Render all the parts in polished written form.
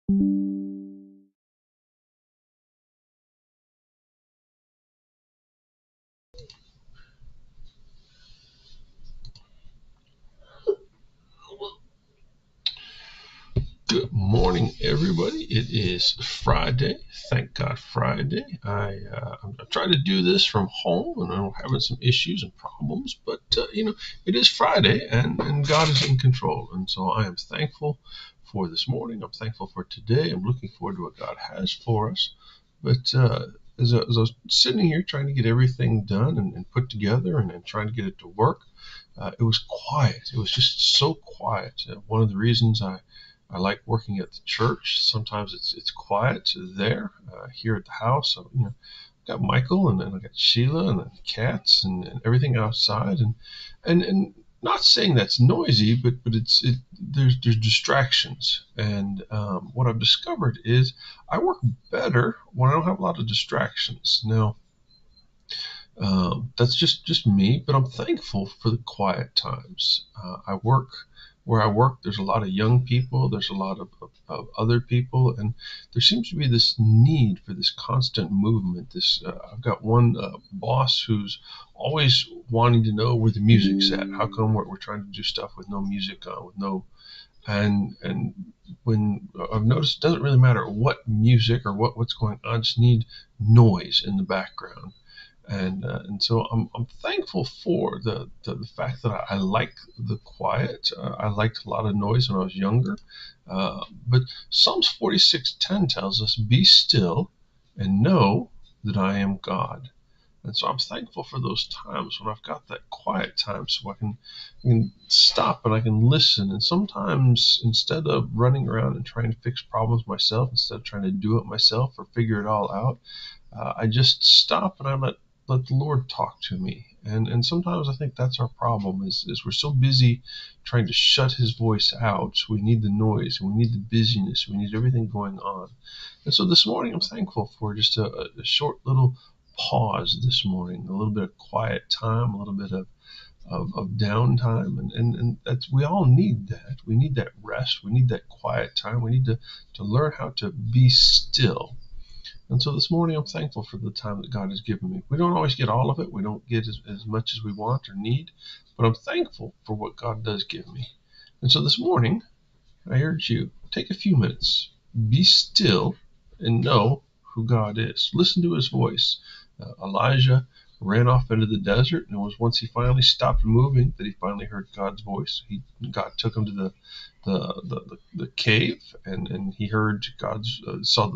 Good morning, everybody. It is Friday. Thank God, Friday. I'm trying to do this from home, and I'm having some issues and problems. But it is Friday, and God is in control, and so I am thankful for this morning. I'm thankful for today. I'm looking forward to what God has for us. But as I was sitting here trying to get everything done and put together, and trying to get it to work, it was quiet. It was just so quiet. One of the reasons I like working at the church. Sometimes it's quiet there. Here at the house, got Michael, and then I got Sheila, and then cats, and everything outside, and not saying that's noisy, but there's distractions, and what I've discovered is I work better when I don't have a lot of distractions. Now, that's just me, but I'm thankful for the quiet times. I work where I work. There's a lot of young people. There's a lot of other people, and there seems to be this need for this constant movement. I've got one boss who's always wanting to know where the music's at. How come we're trying to do stuff with no music on, with no and when I've noticed, it doesn't really matter what music or what's going on. I just need noise in the background, and so I'm thankful for the fact that I like the quiet. I liked a lot of noise when I was younger, but Psalms 46:10 tells us, "Be still and know that I am God." And so I'm thankful for those times when I've got that quiet time, so I can stop and I can listen. And sometimes, instead of running around and trying to fix problems myself, instead of trying to do it myself or figure it all out, I just stop and I let the Lord talk to me. And sometimes I think that's our problem is we're so busy trying to shut His voice out. We need the noise, we need the busyness, we need everything going on. And so this morning I'm thankful for just a short little pause this morning, a little bit of quiet time, a little bit of downtime, and that's, we all need that. We need that rest, we need that quiet time, we need to learn how to be still. And so this morning, I'm thankful for the time that God has given me. We don't always get all of it. We don't get as much as we want or need, but I'm thankful for what God does give me. And so this morning, I urge you, take a few minutes, be still, and know who God is. Listen to His voice. Elijah ran off into the desert, and it was once he finally stopped moving that he finally heard God's voice. God took him to the cave, and he heard God's saw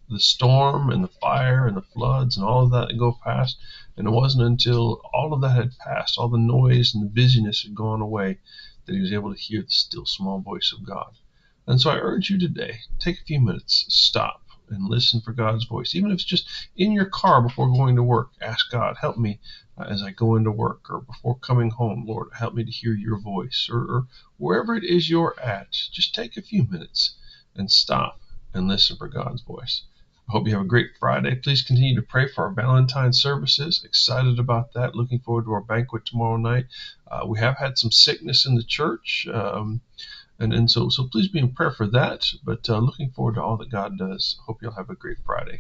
the storm and the fire and the floods and all of that go past. And it wasn't until all of that had passed, all the noise and the busyness had gone away, that he was able to hear the still small voice of God. And so I urge you today, take a few minutes, stop and listen for God's voice. Even if it's just in your car before going to work, ask God, help me as I go into work, or before coming home, Lord, help me to hear your voice, or wherever it is you're at, just take a few minutes and stop and listen for God's voice. I hope you have a great Friday. Please continue to pray for our Valentine's services. Excited about that. Looking forward to our banquet tomorrow night. We have had some sickness in the church. And so please be in prayer for that. But looking forward to all that God does. Hope you'll have a great Friday.